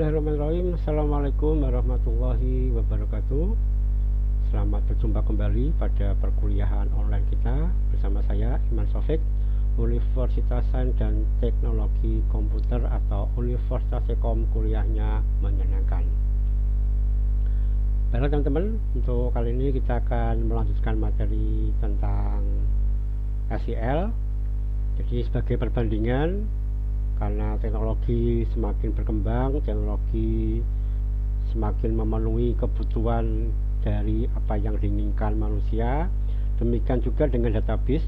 Bismillahirrahmanirrahim. Assalamualaikum warahmatullahi wabarakatuh. Selamat berjumpa kembali pada perkuliahan online kita bersama saya Iman Sofik, Universitas Sains dan Teknologi Komputer atau Universitas Sekom. Kuliahnya menyenangkan. Baiklah teman-teman, untuk kali ini kita akan melanjutkan materi tentang SEL. Jadi sebagai perbandingan, karena teknologi semakin berkembang, teknologi semakin memenuhi kebutuhan dari apa yang diinginkan manusia. Demikian juga dengan database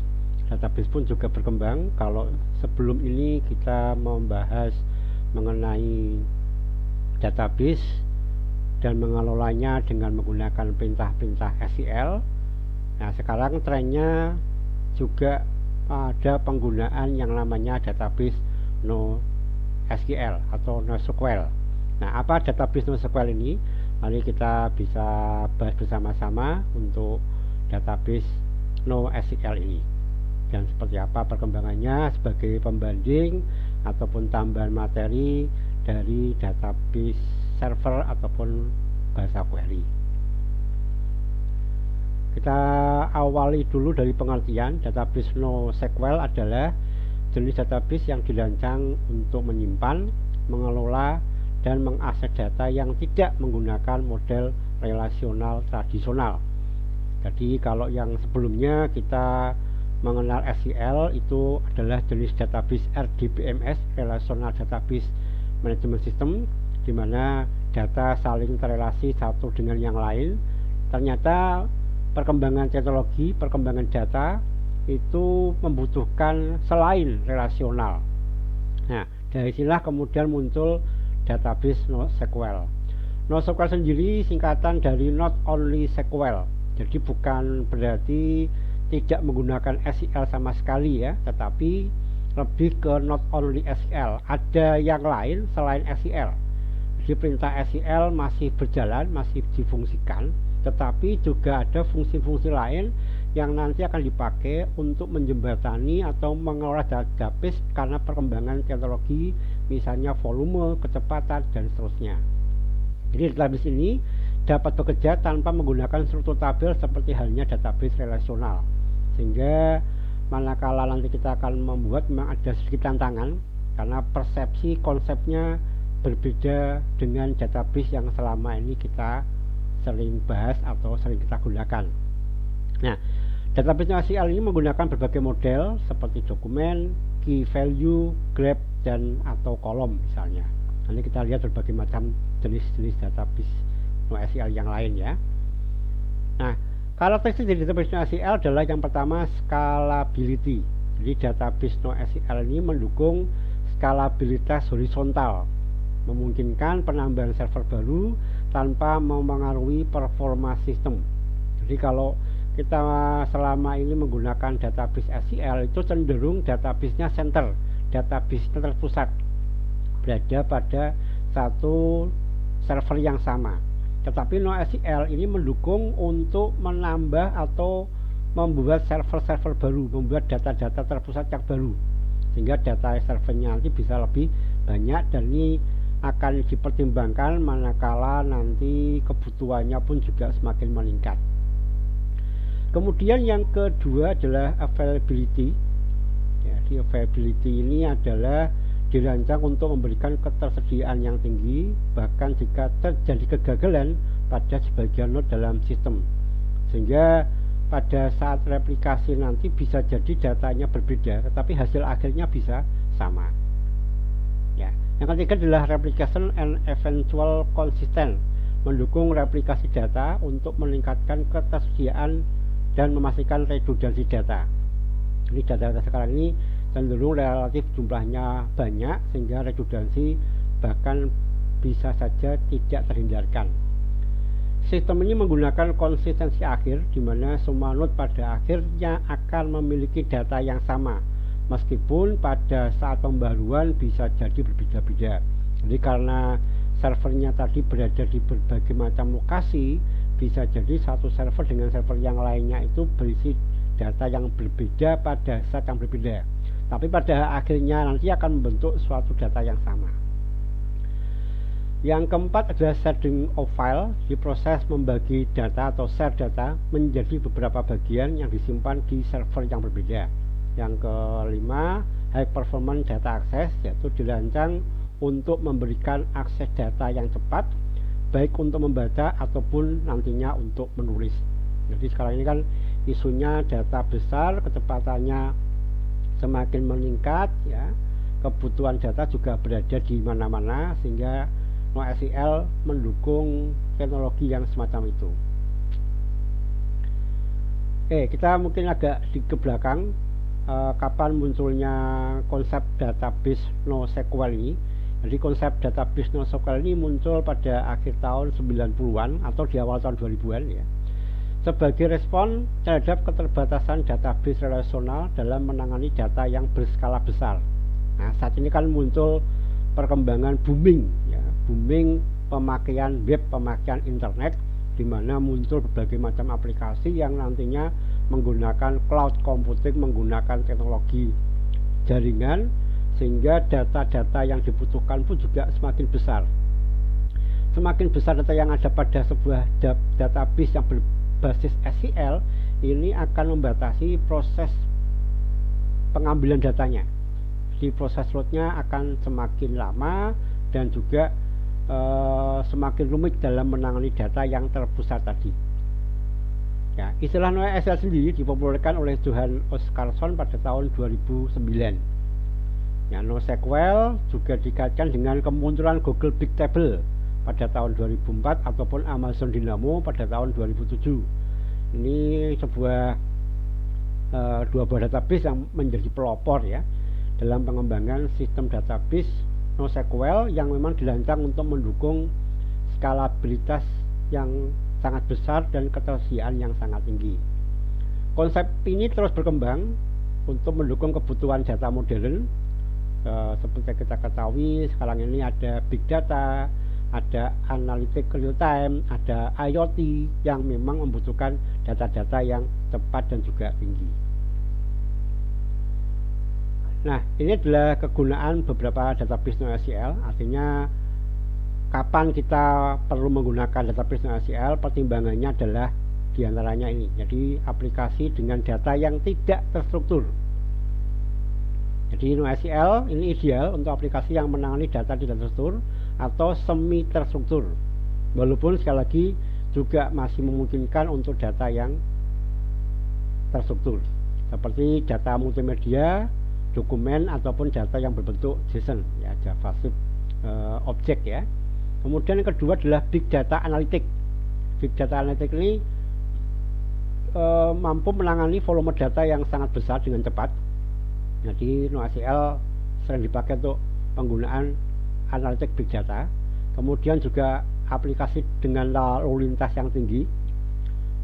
pun juga berkembang. Kalau sebelum ini kita membahas mengenai database dan mengelolanya dengan menggunakan perintah-perintah SEL, nah sekarang trennya juga ada penggunaan yang namanya database NoSQL atau NoSQL. Nah, apa database NoSQL ini? Mari kita bisa bahas bersama-sama untuk database NoSQL ini dan seperti apa perkembangannya sebagai pembanding ataupun tambahan materi dari database server ataupun bahasa query. Kita awali dulu dari pengertian. Database NoSQL adalah jenis database yang dirancang untuk menyimpan, mengelola, dan mengakses data yang tidak menggunakan model relasional tradisional. Jadi kalau yang sebelumnya kita mengenal SQL itu adalah jenis database RDBMS, Relational Database Management System, di mana data saling terrelasi satu dengan yang lain. Ternyata perkembangan teknologi, perkembangan data itu membutuhkan selain relasional. Nah, dari sinilah kemudian muncul database NoSQL. NoSQL sendiri singkatan dari Not Only SQL. Jadi bukan berarti tidak menggunakan SQL sama sekali ya, tetapi lebih ke Not Only SQL. Ada yang lain selain SQL. Jadi perintah SQL masih berjalan, masih difungsikan, tetapi juga ada fungsi-fungsi lain yang nanti akan dipakai untuk menjembatani atau mengelola database karena perkembangan teknologi, misalnya volume, kecepatan, dan seterusnya. Jadi database ini dapat bekerja tanpa menggunakan struktur tabel seperti halnya database relasional. Sehingga manakala nanti kita akan membuat, memang ada sedikit tantangan karena persepsi konsepnya berbeda dengan database yang selama ini kita sering bahas atau sering kita gunakan. Nah, database NoSQL ini menggunakan berbagai model seperti dokumen, key value, graph, dan atau kolom misalnya. Nanti kita lihat berbagai macam jenis-jenis database NoSQL yang lain ya. Nah, karakteristik dari database NoSQL adalah yang pertama scalability. Jadi database NoSQL ini mendukung skalabilitas horizontal, memungkinkan penambahan server baru tanpa mempengaruhi performa sistem. Jadi kalau kita selama ini menggunakan database SQL itu cenderung databasenya center, databasenya terpusat, berada pada satu server yang sama. Tetapi NoSQL ini mendukung untuk menambah atau membuat server-server baru, membuat data-data terpusat yang baru, sehingga data servernya nanti bisa lebih banyak, dan ini akan dipertimbangkan manakala nanti kebutuhannya pun juga semakin meningkat. Kemudian yang kedua adalah availability. Jadi availability ini adalah dirancang untuk memberikan ketersediaan yang tinggi bahkan jika terjadi kegagalan pada sebagian node dalam sistem, sehingga pada saat replikasi nanti bisa jadi datanya berbeda tetapi hasil akhirnya bisa sama ya. Yang ketiga adalah replication and eventual consistent, mendukung replikasi data untuk meningkatkan ketersediaan dan memastikan redundansi data. Ini data-data sekarang ini cenderung relatif jumlahnya banyak sehingga redundansi bahkan bisa saja tidak terhindarkan. Sistem ini menggunakan konsistensi akhir, di mana semua node pada akhirnya akan memiliki data yang sama, meskipun pada saat pembaruan bisa jadi berbeda-beda. Jadi karena servernya tadi berada di berbagai macam lokasi, bisa jadi satu server dengan server yang lainnya itu berisi data yang berbeda pada saat yang berbeda, tapi pada akhirnya nanti akan membentuk suatu data yang sama. Yang keempat adalah sharing of file, di proses membagi data atau share data menjadi beberapa bagian yang disimpan di server yang berbeda. Yang kelima, high performance data access, yaitu dirancang untuk memberikan akses data yang cepat, baik untuk membaca ataupun nantinya untuk menulis. Jadi sekarang ini kan isunya data besar, kecepatannya semakin meningkat, ya, kebutuhan data juga berada di mana-mana, sehingga NoSQL mendukung teknologi yang semacam itu. Kita mungkin agak ke belakang, kapan munculnya konsep database NoSQL ini. Jadi konsep database NoSQL ini muncul pada akhir tahun 90-an atau di awal tahun 2000-an, ya, sebagai respon terhadap keterbatasan database relasional dalam menangani data yang berskala besar. Nah, saat ini kan muncul perkembangan booming pemakaian web, pemakaian internet, di mana muncul berbagai macam aplikasi yang nantinya menggunakan cloud computing, menggunakan teknologi jaringan, sehingga data-data yang dibutuhkan pun juga semakin besar. Semakin besar data yang ada pada sebuah database yang berbasis SQL, ini akan membatasi proses pengambilan datanya. Di proses loadnya akan semakin lama dan juga semakin rumit dalam menangani data yang terpusat tadi. Ya, istilah NoSQL sendiri dipopulerkan oleh Johan Oscarsson pada tahun 2009. Ya, NoSQL juga dikaitkan dengan kemunculan Google Big Table pada tahun 2004 ataupun Amazon Dynamo pada tahun 2007. Ini sebuah dua buah database yang menjadi pelopor, ya, dalam pengembangan sistem database NoSQL yang memang dirancang untuk mendukung skalabilitas yang sangat besar dan ketersediaan yang sangat tinggi. Konsep ini terus berkembang untuk mendukung kebutuhan data modern. Seperti kita ketahui, sekarang ini ada big data, ada analytic real time, ada IoT yang memang membutuhkan data-data yang cepat dan juga tinggi. Nah, ini adalah kegunaan beberapa database NoSQL. Artinya kapan kita perlu menggunakan database NoSQL, pertimbangannya adalah diantaranya ini. Jadi aplikasi dengan data yang tidak terstruktur. Jadi NoSQL ini ideal untuk aplikasi yang menangani data tidak terstruktur atau semi terstruktur. Walaupun sekali lagi juga masih memungkinkan untuk data yang terstruktur, seperti data multimedia, dokumen ataupun data yang berbentuk JSON, ya, JavaScript objek, ya. Kemudian yang kedua adalah big data analytic. Big data analytic ini mampu menangani volume data yang sangat besar dengan cepat. Jadi NoSQL sering dipakai untuk penggunaan analitik big data. Kemudian juga aplikasi dengan lalu lintas yang tinggi,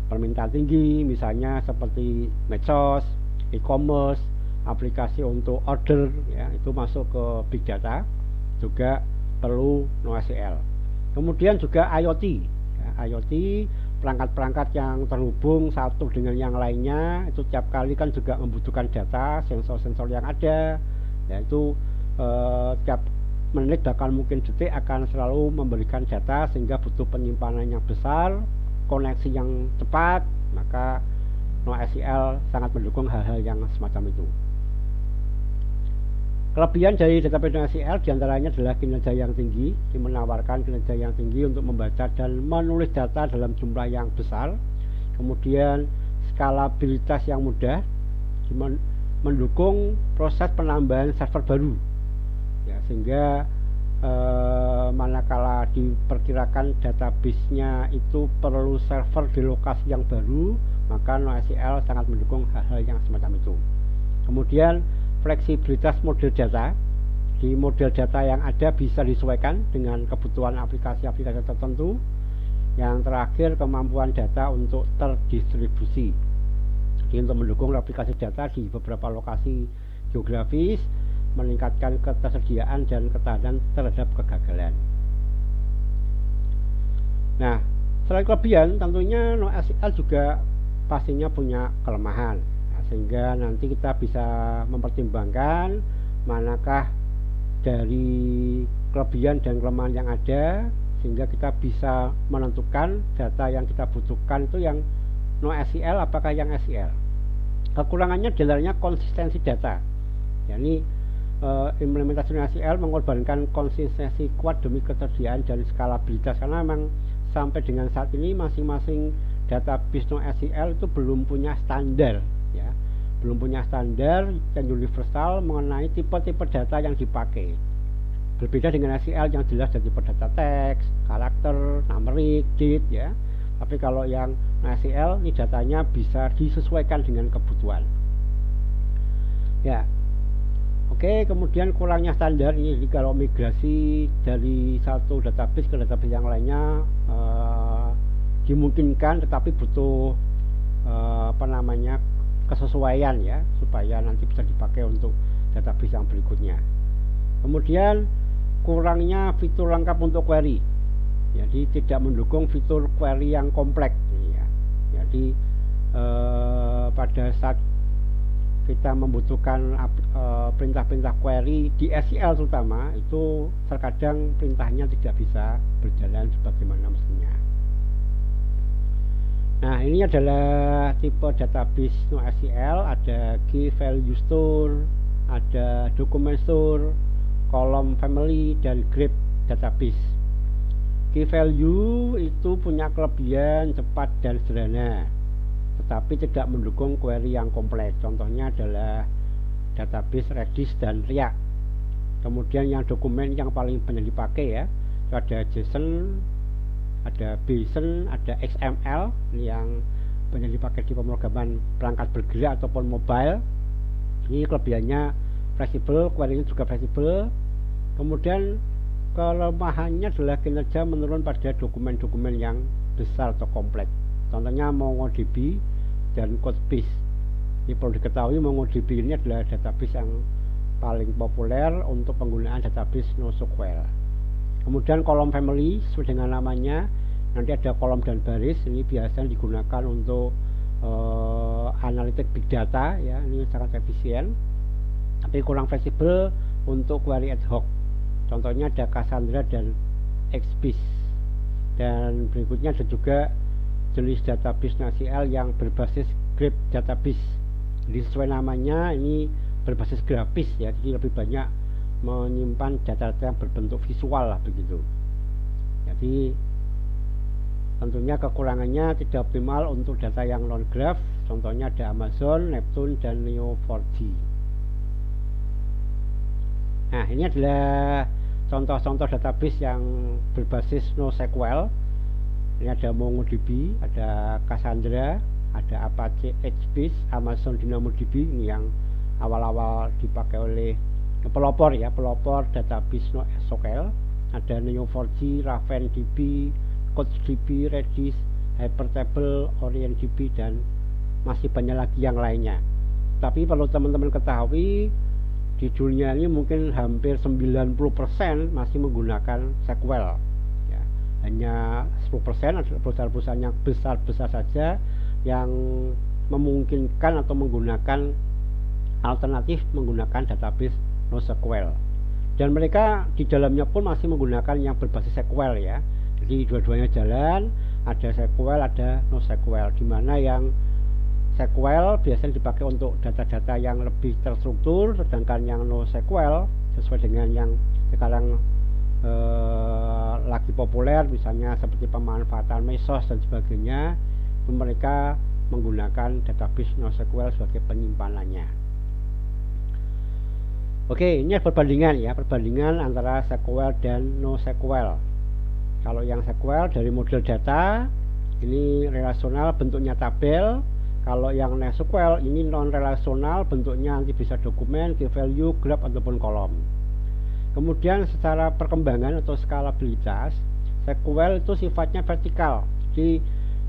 permintaan tinggi, misalnya seperti medsos, e-commerce, aplikasi untuk order, ya, itu masuk ke big data, juga perlu NoSQL. Kemudian juga IoT, ya, IoT perangkat-perangkat yang terhubung satu dengan yang lainnya, itu tiap kali kan juga membutuhkan data, sensor-sensor yang ada, yaitu tiap menit bahkan mungkin detik akan selalu memberikan data, sehingga butuh penyimpanan yang besar, koneksi yang cepat. Maka NoSQL sangat mendukung hal-hal yang semacam itu. Kelebihan dari database NoSQL diantaranya adalah kinerja yang tinggi, menawarkan kinerja yang tinggi untuk membaca dan menulis data dalam jumlah yang besar. Kemudian skalabilitas yang mudah, mendukung proses penambahan server baru, ya, sehingga manakala diperkirakan database-nya itu perlu server di lokasi yang baru, maka NoSQL sangat mendukung hal-hal yang semacam itu. Kemudian fleksibilitas model data, di model data yang ada bisa disesuaikan dengan kebutuhan aplikasi-aplikasi tertentu. Yang terakhir, kemampuan data untuk terdistribusi, jadi untuk mendukung aplikasi data di beberapa lokasi geografis, meningkatkan ketersediaan dan ketahanan terhadap kegagalan. Nah, selain kelebihan, tentunya NoSQL juga pastinya punya kelemahan. Sehingga nanti kita bisa mempertimbangkan manakah dari kelebihan dan kelemahan yang ada, sehingga kita bisa menentukan data yang kita butuhkan itu yang NoSQL apakah yang SQL. Kekurangannya adalah konsistensi data. Jadi implementasi NoSQL mengorbankan konsistensi kuat demi ketersediaan dan skalabilitas, karena memang sampai dengan saat ini masing-masing database NoSQL itu belum punya standar, ya, belum punya standar yang universal mengenai tipe-tipe data yang dipakai. Berbeda dengan SQL yang jelas dari tipe data teks, karakter, numerik, date, ya. Tapi kalau yang SQL ini datanya bisa disesuaikan dengan kebutuhan. Ya. Oke, kemudian kurangnya standar ini, jadi kalau migrasi dari satu database ke database yang lainnya dimungkinkan, tetapi butuh kesesuaian, ya, supaya nanti bisa dipakai untuk database yang berikutnya. Kemudian kurangnya fitur lengkap untuk query, jadi tidak mendukung fitur query yang kompleks, ya. Jadi pada saat kita membutuhkan perintah-perintah query di SQL terutama, itu terkadang perintahnya tidak bisa berjalan sebagaimana mestinya. Nah, ini adalah tipe database NoSQL, ada key value store, ada document store, column family, dan graph database. Key value itu punya kelebihan cepat dan sederhana, tetapi tidak mendukung query yang kompleks. Contohnya adalah database Redis dan Riak. Kemudian yang dokumen yang paling banyak dipakai, ya, itu ada JSON, ada BSON, ada XML yang banyak dipakai di pemrograman perangkat bergerak ataupun mobile. Ini kelebihannya fleksibel, query-nya juga fleksibel. Kemudian kelemahannya adalah kinerja menurun pada dokumen-dokumen yang besar atau kompleks. Contohnya MongoDB dan Codebase. Ini perlu diketahui, MongoDB ini adalah database yang paling populer untuk penggunaan database NoSQL. Kemudian kolom family, sesuai dengan namanya, nanti ada kolom dan baris. Ini biasanya digunakan untuk analitik big data, ya, ini sangat efisien, tapi kurang fleksibel untuk query ad hoc. Contohnya ada Cassandra dan XBase. Dan berikutnya ada juga jenis database NoSQL yang berbasis graph database. Jadi sesuai namanya, ini berbasis grafis, ya, jadi lebih banyak menyimpan data-data yang berbentuk visual lah begitu. Jadi tentunya kekurangannya tidak optimal untuk data yang non graph. Contohnya ada Amazon, Neptune, dan Neo4j. Nah, ini adalah contoh-contoh database yang berbasis NoSQL. Ini ada MongoDB, ada Cassandra, ada Apache HBase, Amazon DynamoDB, ini yang awal-awal dipakai oleh pelopor, ya, pelopor database NoSQL. Ada Neo4j, RavenDB, CodeDB, Redis, Hypertable, OrientDB, dan masih banyak lagi yang lainnya. Tapi perlu teman-teman ketahui, di dunia ini mungkin hampir 90% masih menggunakan SQL, ya. Hanya 10% adalah perusahaan-perusahaan yang besar-besar saja yang memungkinkan atau menggunakan alternatif menggunakan database NoSQL. Dan mereka di dalamnya pun masih menggunakan yang berbasis SQL, ya. Jadi dua-duanya jalan, ada SQL, ada NoSQL, di mana yang SQL biasanya dipakai untuk data-data yang lebih terstruktur, sedangkan yang NoSQL sesuai dengan yang sekarang lagi populer, misalnya seperti pemanfaatan Mesos dan sebagainya, mereka menggunakan database NoSQL sebagai penyimpanannya. Oke, ini perbandingan, ya, perbandingan antara SQL dan NoSQL. Kalau yang SQL dari model data, ini relasional, bentuknya tabel. Kalau yang NoSQL ini non-relasional, bentuknya nanti bisa dokumen, key value, graph, ataupun kolom. Kemudian secara perkembangan atau skalabilitas, SQL itu sifatnya vertikal, jadi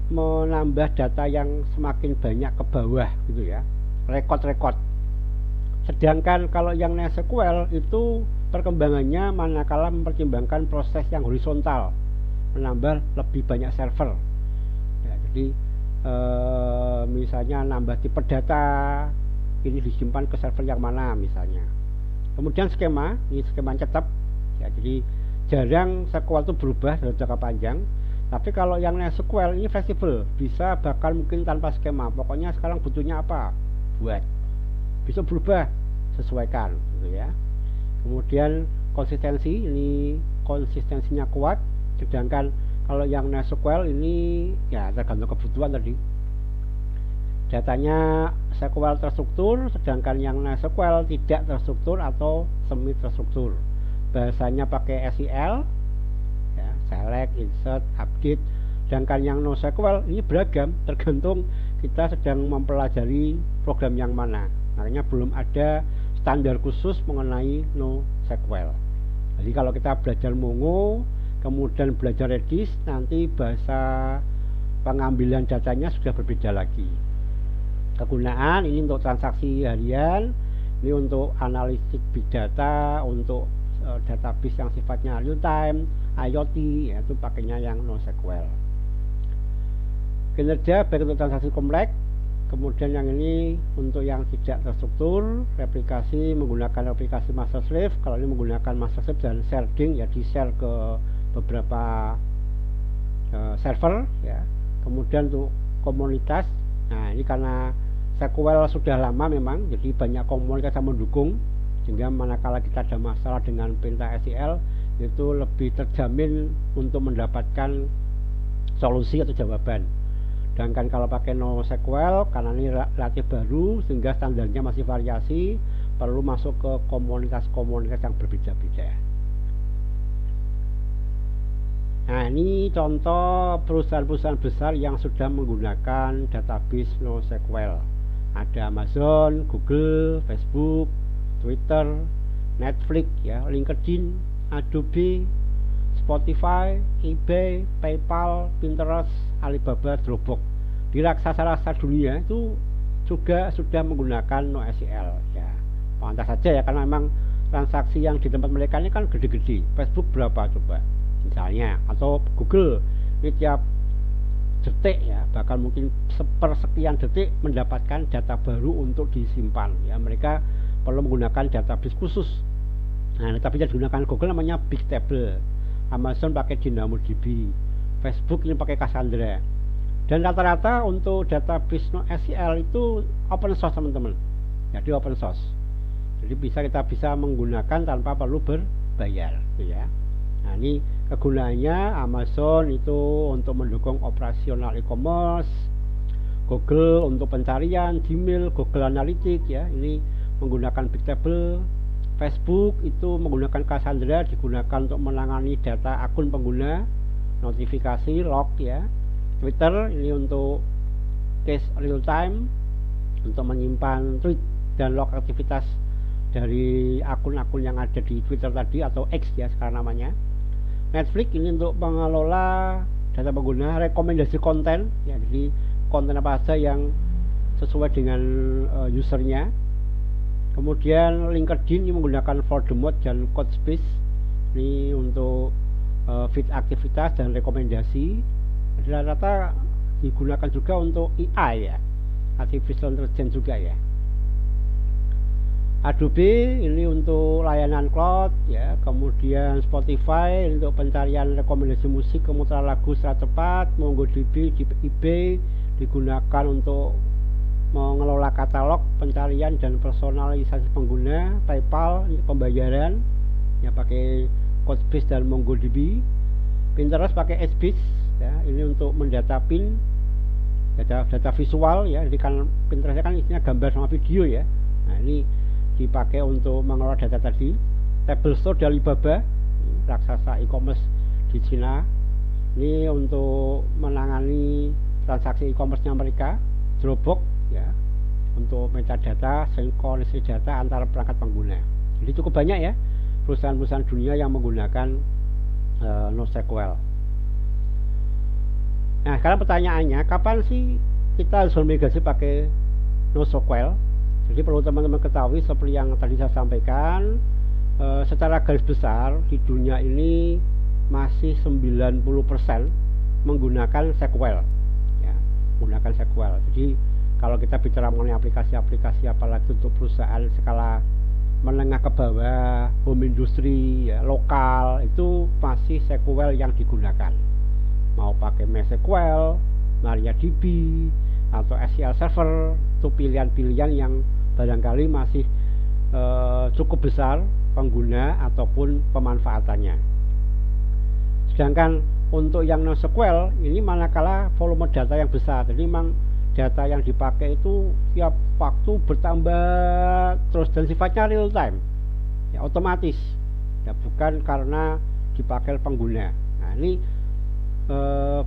menambah data yang semakin banyak ke bawah, gitu, ya, rekod-rekod. Sedangkan kalau yang NoSQL itu perkembangannya manakala mempertimbangkan proses yang horizontal, menambah lebih banyak server, ya, jadi misalnya nambah tipe data, ini disimpan ke server yang mana misalnya. Kemudian skema, ini skema cetak. ya. Jadi jarang SQL itu berubah dalam jangka panjang. Tapi kalau yang NoSQL ini fleksibel, bisa bahkan mungkin tanpa skema. Pokoknya sekarang butuhnya apa, buat, bisa berubah, sesuaikan gitu ya. Kemudian konsistensi, ini konsistensinya kuat. Sedangkan kalau yang NoSQL ini ya tergantung kebutuhan tadi. Datanya SQL terstruktur, sedangkan yang NoSQL tidak terstruktur atau semi terstruktur. Bahasanya pakai SQL, ya, select, insert, update. Sedangkan yang NoSQL ini beragam, tergantung kita sedang mempelajari program yang mana. Makanya belum ada standar khusus mengenai NoSQL. Jadi kalau kita belajar Mongo, kemudian belajar Redis, nanti bahasa pengambilan datanya sudah berbeda lagi. Kegunaan ini untuk transaksi harian, ini untuk analitik big data, untuk database yang sifatnya real time, IoT, yaitu pakainya yang NoSQL. Kinerja baik untuk transaksi kompleks. Kemudian yang ini untuk yang tidak terstruktur, replikasi menggunakan aplikasi master slave. Kalau ini menggunakan master slave dan sharding, ya di share ke beberapa server ya. Kemudian untuk komunitas, nah ini karena SQL sudah lama memang, jadi banyak komunitas yang mendukung, sehingga manakala kita ada masalah dengan perintah SQL itu lebih terjamin untuk mendapatkan solusi atau jawaban. Sedangkan kalau pakai NoSQL, karena ini relatif baru sehingga standarnya masih variasi, perlu masuk ke komunitas-komunitas yang berbeda-beda. Nah, ini contoh perusahaan-perusahaan besar yang sudah menggunakan database NoSQL. Ada Amazon, Google, Facebook, Twitter, Netflix, ya, LinkedIn, Adobe, Spotify, eBay, PayPal, Pinterest, Alibaba, Dropbox. Di raksasa-raksasa dunia itu juga sudah menggunakan NoSQL ya. Pantas saja ya, karena memang transaksi yang di tempat mereka ini kan gede-gede. Facebook berapa coba misalnya, atau Google ini tiap detik ya, bahkan mungkin sepersekian detik mendapatkan data baru untuk disimpan ya. Mereka perlu menggunakan database khusus. Nah, database yang digunakan Google namanya Bigtable, Amazon pakai DynamoDB, Facebook ini pakai Cassandra. Dan rata-rata untuk database NoSQL itu open source teman-teman. Jadi open source. Jadi kita bisa menggunakan tanpa perlu berbayar, gitu ya. Nah, ini kegunaannya Amazon itu untuk mendukung operasional e-commerce, Google untuk pencarian, Gmail, Google Analytics ya. Ini menggunakan Bigtable. Facebook itu menggunakan Cassandra, digunakan untuk menangani data akun pengguna, notifikasi, log ya. Twitter ini untuk case real time, untuk menyimpan tweet dan log aktivitas dari akun-akun yang ada di Twitter tadi atau X ya sekarang namanya. Netflix ini untuk mengelola data pengguna, rekomendasi konten ya, jadi konten apa saja yang sesuai dengan usernya. Kemudian LinkedIn ini menggunakan for the mode dan Codespace ini untuk feed aktivitas dan rekomendasi. Jadi rata-rata digunakan juga untuk AI ya, artificial intelligence juga ya. Adobe ini untuk layanan cloud ya, kemudian Spotify untuk pencarian rekomendasi musik, kemudian lagu secara cepat, MongoDB di eBay digunakan untuk mengelola katalog, pencarian dan personalisasi pengguna, PayPal untuk pembayaran ya pakai Codespace dan MongoDB, Pinterest pakai HBase ya, ini untuk mendata pin data visual ya, jadi kan Pinterest kan isinya gambar sama video ya. Nah, ini dipakai untuk mengelola data tadi. Tablestore dari Alibaba, raksasa e-commerce di Cina, ini untuk menangani transaksi e-commerce-nya mereka. Dropbox ya, untuk metadata, sinkronisasi data antara perangkat pengguna. Jadi cukup banyak ya perusahaan-perusahaan dunia yang menggunakan NoSQL. Nah, sekarang pertanyaannya, kapan sih kita harus bermigrasi pakai NoSQL? Jadi perlu teman-teman ketahui seperti yang tadi saya sampaikan, secara garis besar di dunia ini masih 90% menggunakan SQL ya, menggunakan SQL. Jadi kalau kita bicara mengenai aplikasi-aplikasi apalagi untuk perusahaan skala menengah ke bawah, home industry, ya, lokal, itu masih SQL yang digunakan. Mau pakai MySQL, MariaDB, atau SQL Server, itu pilihan-pilihan yang barangkali masih cukup besar pengguna ataupun pemanfaatannya. Sedangkan untuk yang NoSQL ini manakala volume data yang besar, jadi memang data yang dipakai itu tiap waktu bertambah terus dan sifatnya real time, ya otomatis, ya bukan karena dipakai pengguna. Nah ini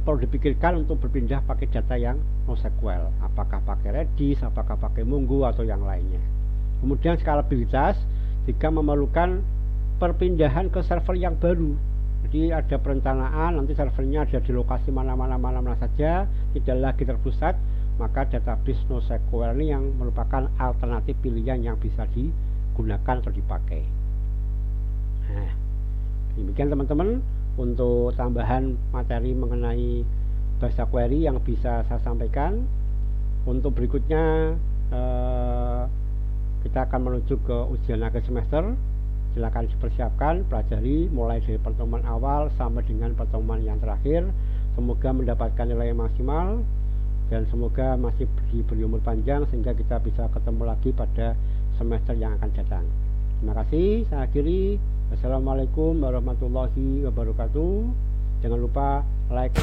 perlu dipikirkan untuk berpindah pakai data yang NoSQL, apakah pakai Redis, apakah pakai Mongo atau yang lainnya. Kemudian skalabilitas jika memerlukan perpindahan ke server yang baru, jadi ada perencanaan nanti servernya ada di lokasi mana-mana saja, tidak lagi terpusat, maka database NoSQL ini yang merupakan alternatif pilihan yang bisa digunakan atau dipakai. Nah, demikian teman-teman untuk tambahan materi mengenai bahasa query yang bisa saya sampaikan. Untuk berikutnya kita akan menuju ke ujian akhir semester. Silakan dipersiapkan, pelajari mulai dari pertemuan awal sampai dengan pertemuan yang terakhir. Semoga mendapatkan nilai maksimal dan semoga masih diberi umur panjang sehingga kita bisa ketemu lagi pada semester yang akan datang. Terima kasih, saya akhiri. Wassalamualaikum warahmatullahi wabarakatuh. Jangan lupa like.